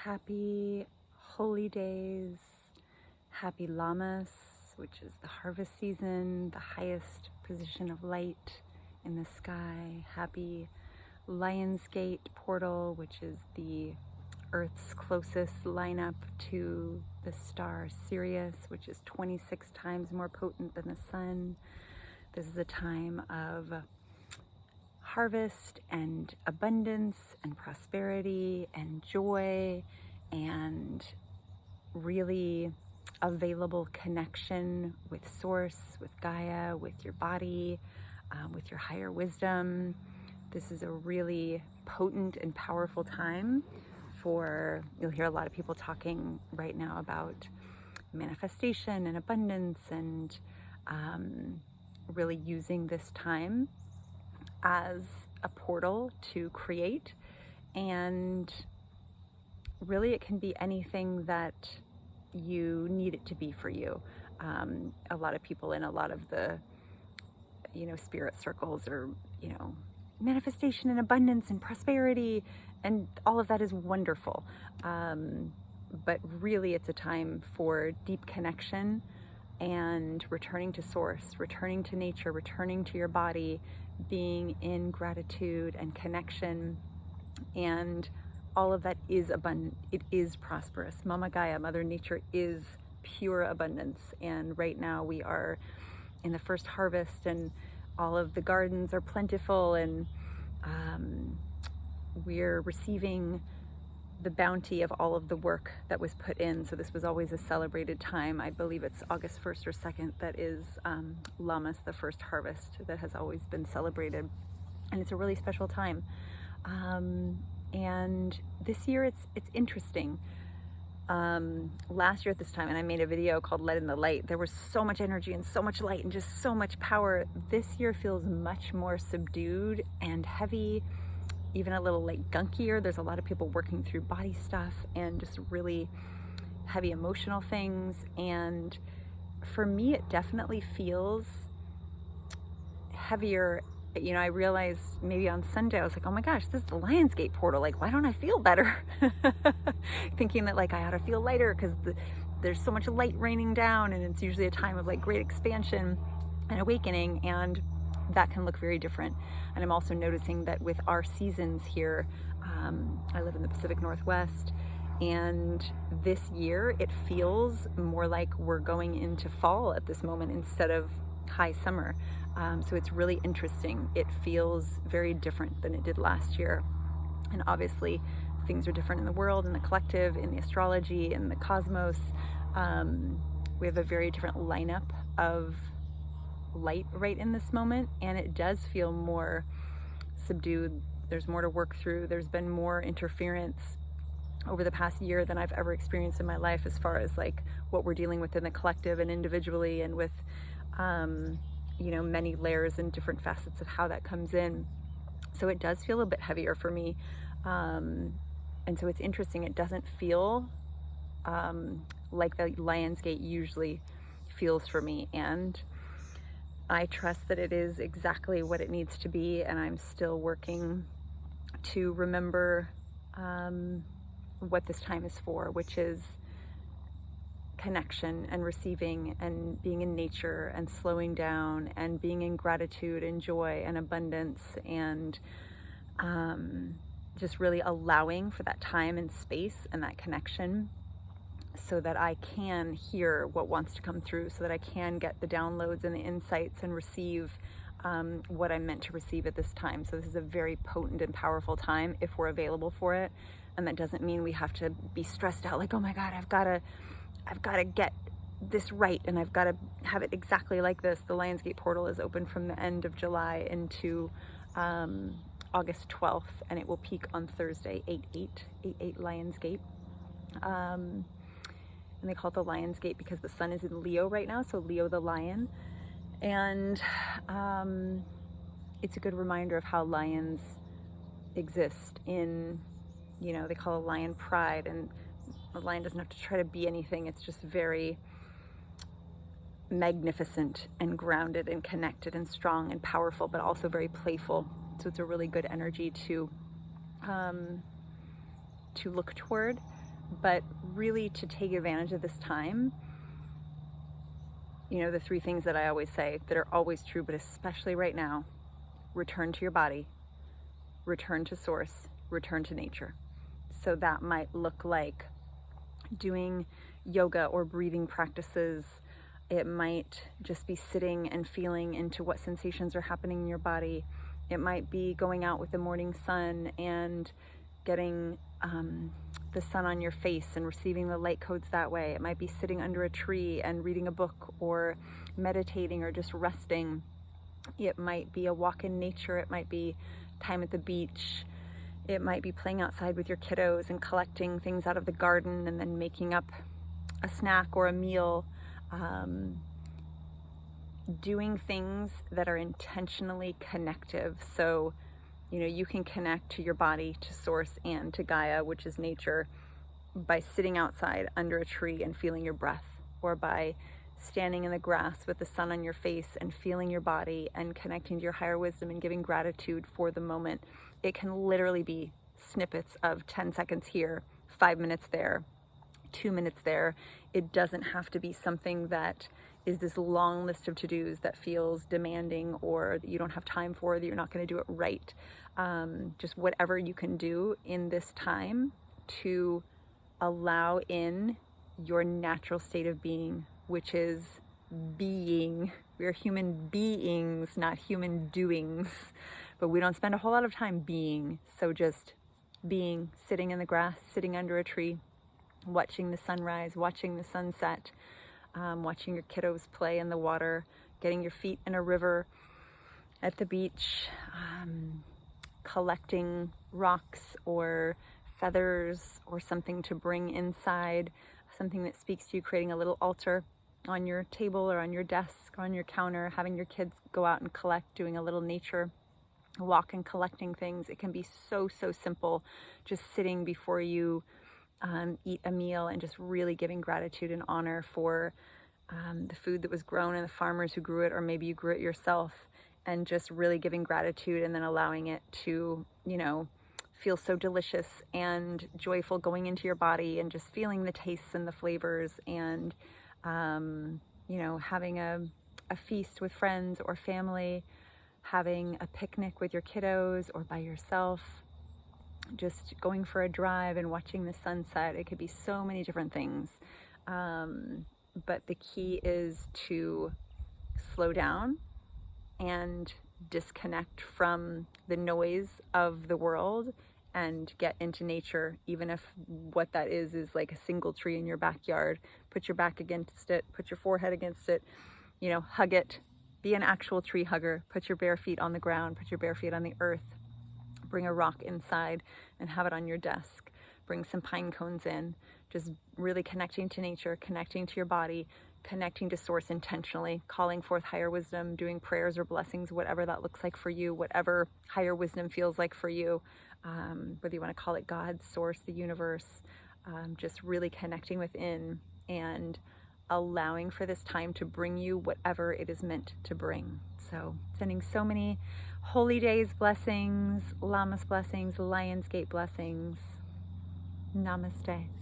Happy holy days, happy Lammas, which is the harvest season, the highest position of light in the sky. Happy Lion's Gate portal, which is the Earth's closest lineup to the star Sirius, which is 26 times more potent than the sun. This is a time of harvest and abundance and prosperity and joy and really available connection with Source, with Gaia, with your body, with your higher wisdom. This is a really potent and powerful time you'll hear a lot of people talking right now about manifestation and abundance and really using this time as a portal to create. And really it can be anything that you need it to be for you. A lot of people in a lot of the spirit circles are manifestation and abundance and prosperity, and all of that is wonderful, but really it's a time for deep connection and returning to Source, returning to nature, returning to your body, being in gratitude and connection. And all of that is abundant. It is prosperous. Mama Gaia, Mother Nature, is pure abundance. And right now we are in the first harvest and all of the gardens are plentiful, and we're receiving the bounty of all of the work that was put in. So this was always a celebrated time. I believe it's August 1st or 2nd that is Lammas, the first harvest, that has always been celebrated. And it's a really special time. And this year it's interesting. Last year at this time, and I made a video called Let in the Light, there was so much energy and so much light and just so much power. This year feels much more subdued and heavy, even a little like gunkier. There's a lot of people working through body stuff and just really heavy emotional things. And for me, it definitely feels heavier. I realized maybe on Sunday, I was like, oh my gosh, this is the Lion's Gate portal. Like, why don't I feel better? Thinking that like I ought to feel lighter because there's so much light raining down, and it's usually a time of like great expansion and awakening, and that can look very different. And I'm also noticing that with our seasons here, I live in the Pacific Northwest, and this year it feels more like we're going into fall at this moment instead of high summer. So it's really interesting. It feels very different than it did last year. And obviously things are different in the world, in the collective, in the astrology, in the cosmos. We have a very different lineup of light right in this moment, and it does feel more subdued. There's more to work through. There's been more interference over the past year than I've ever experienced in my life, as far as like what we're dealing with in the collective and individually, and with many layers and different facets of how that comes in. So it does feel a bit heavier for me, and so it's interesting. It doesn't feel like the Lion's Gate usually feels for me, and I trust that it is exactly what it needs to be. And I'm still working to remember what this time is for, which is connection and receiving and being in nature and slowing down and being in gratitude and joy and abundance, and just really allowing for that time and space and that connection, so that I can hear what wants to come through, so that I can get the downloads and the insights and receive what I'm meant to receive at this time. So this is a very potent and powerful time if we're available for it. And that doesn't mean we have to be stressed out like, oh my God, I've got to get this right, and I've got to have it exactly like this. The Lion's Gate portal is open from the end of July into August 12th, and it will peak on Thursday, 8/8 Lion's Gate. And they call it the Lion's Gate because the sun is in Leo right now, so Leo the lion. And it's a good reminder of how lions exist in, they call it lion pride, and the lion doesn't have to try to be anything. It's just very magnificent and grounded and connected and strong and powerful, but also very playful. So it's a really good energy to look toward. but really to take advantage of this time. You know, the three things that I always say that are always true, but especially right now: return to your body, return to source, return to nature. So that might look like doing yoga or breathing practices. It might just be sitting and feeling into what sensations are happening in your body. It might be going out with the morning sun and getting the sun on your face and receiving the light codes that way. It might be sitting under a tree and reading a book or meditating or just resting. It might be a walk in nature. It might be time at the beach. It might be playing outside with your kiddos and collecting things out of the garden and then making up a snack or a meal. Doing things that are intentionally connective. So, you know, you can connect to your body, to source, and to Gaia, which is nature, by sitting outside under a tree and feeling your breath, or by standing in the grass with the sun on your face and feeling your body and connecting to your higher wisdom and giving gratitude for the moment. It can literally be snippets of 10 seconds here, 5 minutes there, 2 minutes there. It doesn't have to be something that is this long list of to-dos that feels demanding or that you don't have time for, that you're not going to do it right. Just whatever you can do in this time to allow in your natural state of being, which is being. We're human beings, not human doings, but we don't spend a whole lot of time being. So just being, sitting in the grass, sitting under a tree, watching the sunrise, watching the sunset, watching your kiddos play in the water, getting your feet in a river, at the beach, collecting rocks or feathers or something to bring inside, something that speaks to you, creating a little altar on your table or on your desk or on your counter, having your kids go out and collect, doing a little nature walk and collecting things. It can be so simple, just sitting before you eat a meal and just really giving gratitude and honor for the food that was grown and the farmers who grew it, or maybe you grew it yourself, and just really giving gratitude and then allowing it to, you know, feel so delicious and joyful going into your body, and just feeling the tastes and the flavors, and you know, having a feast with friends or family, having a picnic with your kiddos or by yourself, just going for a drive and watching the sunset. It could be so many different things. But the key is to slow down and disconnect from the noise of the world and get into nature, even if what that is like a single tree in your backyard. Put your back against it, put your forehead against it, you know, hug it, be an actual tree hugger, put your bare feet on the ground, put your bare feet on the earth, bring a rock inside and have it on your desk, bring some pine cones in, just really connecting to nature, connecting to your body, connecting to source intentionally, calling forth higher wisdom, doing prayers or blessings, whatever that looks like for you, whatever higher wisdom feels like for you, whether you want to call it God, source, the universe, just really connecting within and allowing for this time to bring you whatever it is meant to bring. So sending so many holy days blessings, Lammas blessings, Lionsgate blessings. Namaste.